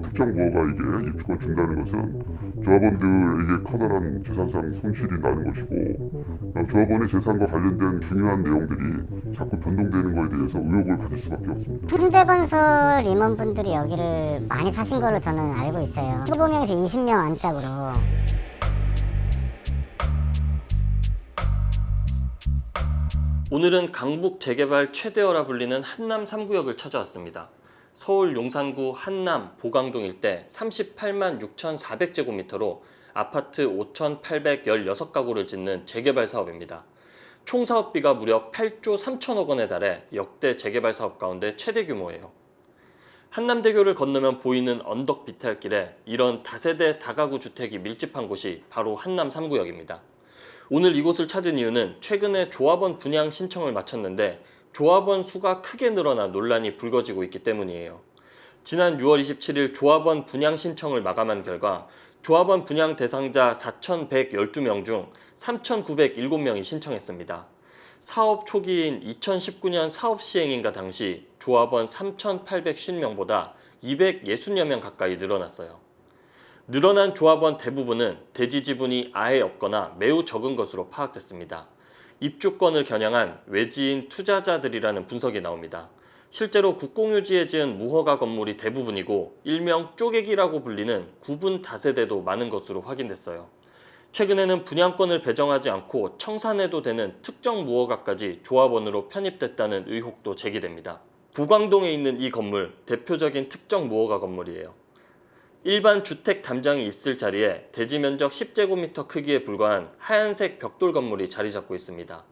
특정 부호가 이게 입주권 준다는 것은 조합원들에게 커다란 재산상 손실이 나는 것이고 조합원의 재산과 관련된 중요한 내용들이 자꾸 변동되는 것에 대해서 의혹을 가질 수밖에 없습니다. 현대건설 임원분들이 여기를 많이 사신 걸로 저는 알고 있어요. 15명에서 20명 안짝으로. 오늘은 강북 재개발 최대어라 불리는 한남 3구역을 찾아왔습니다. 서울 용산구 한남 보강동 일대 38만 6,400제곱미터로 아파트 5,816가구를 짓는 재개발 사업입니다. 총 사업비가 무려 8조 3천억 원에 달해 역대 재개발 사업 가운데 최대 규모예요. 한남대교를 건너면 보이는 언덕 비탈길에 이런 다세대 다가구 주택이 밀집한 곳이 바로 한남 3구역입니다. 오늘 이곳을 찾은 이유는 최근에 조합원 분양 신청을 마쳤는데 조합원 수가 크게 늘어나 논란이 불거지고 있기 때문이에요. 지난 6월 27일 조합원 분양 신청을 마감한 결과 조합원 분양 대상자 4,112명 중 3,907명이 신청했습니다. 사업 초기인 2019년 사업 시행인가 당시 조합원 3,850명보다 260여 명 가까이 늘어났어요. 늘어난 조합원 대부분은 대지 지분이 아예 없거나 매우 적은 것으로 파악됐습니다. 입주권을 겨냥한 외지인 투자자들이라는 분석이 나옵니다. 실제로 국공유지에 지은 무허가 건물이 대부분이고 일명 쪼개기라고 불리는 구분 다세대도 많은 것으로 확인됐어요. 최근에는 분양권을 배정하지 않고 청산해도 되는 특정 무허가까지 조합원으로 편입됐다는 의혹도 제기됩니다. 보광동에 있는 이 건물, 대표적인 특정 무허가 건물이에요. 일반 주택 담장이 있을 자리에 대지 면적 10제곱미터 크기에 불과한 하얀색 벽돌 건물이 자리 잡고 있습니다.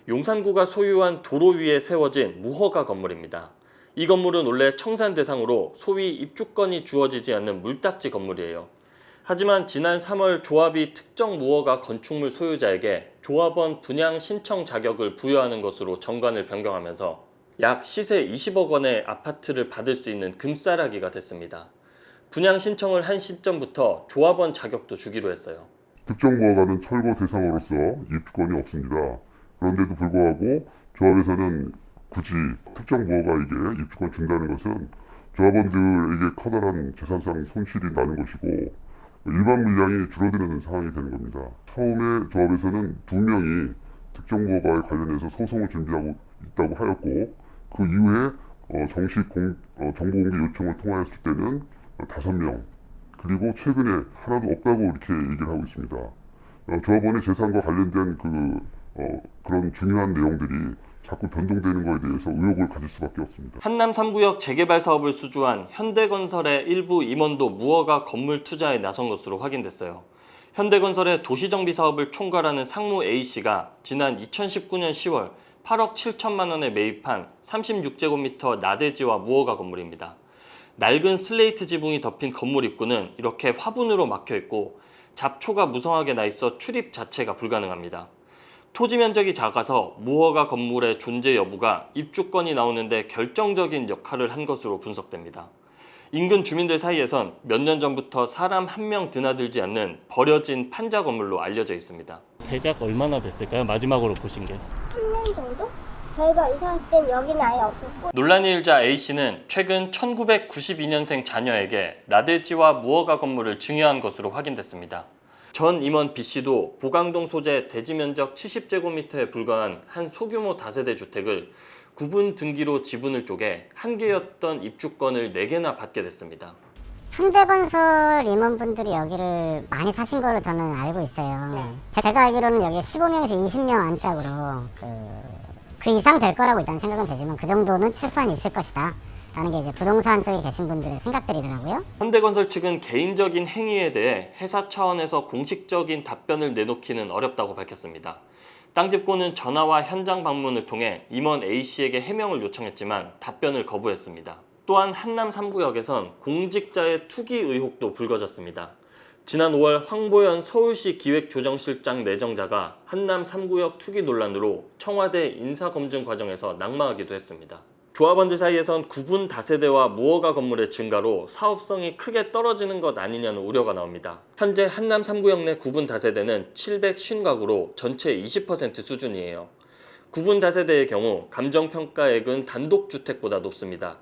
용산구가 소유한 도로 위에 세워진 무허가 건물입니다. 이 건물은 원래 청산 대상으로 소위 입주권이 주어지지 않는 물딱지 건물이에요. 하지만 지난 3월 조합이 특정 무허가 건축물 소유자에게 조합원 분양 신청 자격을 부여하는 것으로 정관을 변경하면서 약 시세 20억 원의 아파트를 받을 수 있는 금싸라기가 됐습니다. 분양 신청을 한 시점부터 조합원 자격도 주기로 했어요. 특정 부호가는 철거 대상으로서 입주권이 없습니다. 그런데도 불구하고 조합에서는 굳이 특정 부호가 이게 입주권 준다는 것은 조합원들에게 커다란 재산상 손실이 나는 것이고 일반 물량이 줄어드는 상황이 되는 겁니다. 처음에 조합에서는 2명이 특정 부호가에 관련해서 소송을 준비하고 있다고 하였고 그 이후에 정식 정보공개 요청을 통하였을 때는 5명, 그리고 최근에 하나도 없다고 이렇게 얘기를 하고 있습니다. 조합원의 재산과 관련된 그런 중요한 내용들이 자꾸 변동되는 것에 대해서 의혹을 가질 수밖에 없습니다. 한남 3구역 재개발 사업을 수주한 현대건설의 일부 임원도 무허가 건물 투자에 나선 것으로 확인됐어요. 현대건설의 도시정비 사업을 총괄하는 상무 A씨가 지난 2019년 10월 8억 7천만 원에 매입한 36제곱미터 나대지와 무허가 건물입니다. 낡은 슬레이트 지붕이 덮인 건물 입구는 이렇게 화분으로 막혀 있고 잡초가 무성하게 나 있어 출입 자체가 불가능합니다. 토지 면적이 작아서 무허가 건물의 존재 여부가 입주권이 나오는데 결정적인 역할을 한 것으로 분석됩니다. 인근 주민들 사이에선 몇 년 전부터 사람 한 명 드나들지 않는 버려진 판자 건물로 알려져 있습니다. 대략 얼마나 됐을까요? 마지막으로 보신 게? 3년 정도? 저희가 이사 왔을 땐 여기는 아예 없었고. 논란의 일자 A씨는 최근 1992년생 자녀에게 나대지와 무허가 건물을 증여한 것으로 확인됐습니다. 전 임원 B씨도 보강동 소재 대지 면적 70제곱미터에 불과한 한 소규모 다세대 주택을 구분 등기로 지분을 쪼개 한 개였던 입주권을 4개나 받게 됐습니다. 현대건설 임원분들이 여기를 많이 사신 걸로 저는 알고 있어요. 제가 알기로는 여기 15명에서 20명 안짝으로 그 이상 될 거라고 일단 생각은 되지만 그 정도는 최소한 있을 것이다 라는 게 이제 부동산 쪽에 계신 분들의 생각들이더라고요. 현대건설 측은 개인적인 행위에 대해 회사 차원에서 공식적인 답변을 내놓기는 어렵다고 밝혔습니다. 땅집고는 전화와 현장 방문을 통해 임원 A씨에게 해명을 요청했지만 답변을 거부했습니다. 또한 한남 3구역에선 공직자의 투기 의혹도 불거졌습니다. 지난 5월 황보연 서울시 기획조정실장 내정자가 한남 3구역 투기 논란으로 청와대 인사검증 과정에서 낙마하기도 했습니다. 조합원들 사이에선 구분 다세대와 무허가 건물의 증가로 사업성이 크게 떨어지는 것 아니냐는 우려가 나옵니다. 현재 한남 3구역 내 구분 다세대는 750가구로 전체 20% 수준이에요. 구분 다세대의 경우 감정평가액은 단독주택보다 높습니다.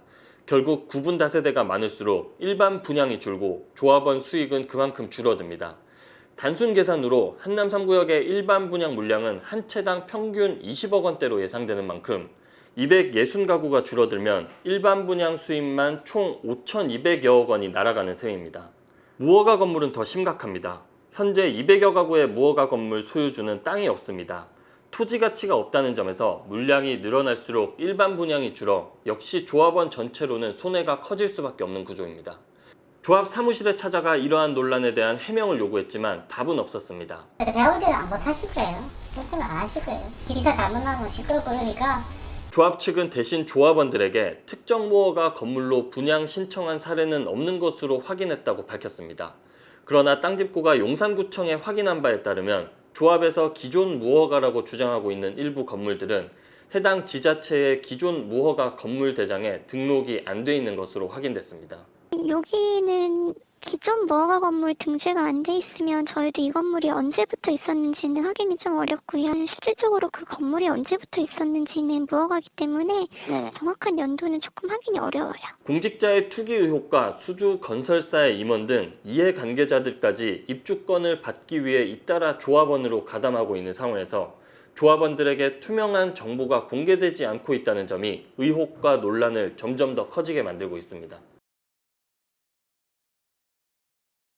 결국 구분 다세대가 많을수록 일반 분양이 줄고 조합원 수익은 그만큼 줄어듭니다. 단순 계산으로 한남 3구역의 일반 분양 물량은 한 채당 평균 20억 원대로 예상되는 만큼 260가구가 줄어들면 일반 분양 수입만 총 5,200여억 원이 날아가는 셈입니다. 무허가 건물은 더 심각합니다. 현재 200여 가구의 무허가 건물 소유주는 땅이 없습니다. 토지 가치가 없다는 점에서 물량이 늘어날수록 일반 분양이 줄어 역시 조합원 전체로는 손해가 커질 수밖에 없는 구조입니다. 조합 사무실에 찾아가 이러한 논란에 대한 해명을 요구했지만 답은 없었습니다. 제가 볼 때는 못 하실 거예요. 그렇게는 안 하실 거예요. 기사 잘못 나고 시끄럽고 그러니까. 조합 측은 대신 조합원들에게 특정 무허가 건물로 분양 신청한 사례는 없는 것으로 확인했다고 밝혔습니다. 그러나 땅집고가 용산구청에 확인한 바에 따르면 조합에서 기존 무허가라고 주장하고 있는 일부 건물들은 해당 지자체의 기존 무허가 건물 대장에 등록이 안 돼 있는 것으로 확인됐습니다. 여기는 기존 무허가 건물 등재가 안 돼 있으면 저희도 이 건물이 언제부터 있었는지는 확인이 좀 어렵고요. 실질적으로 그 건물이 언제부터 있었는지는 무허가기 때문에 정확한 연도는 조금 확인이 어려워요. 공직자의 투기 의혹과 수주 건설사의 임원 등 이해관계자들까지 입주권을 받기 위해 잇따라 조합원으로 가담하고 있는 상황에서 조합원들에게 투명한 정보가 공개되지 않고 있다는 점이 의혹과 논란을 점점 더 커지게 만들고 있습니다.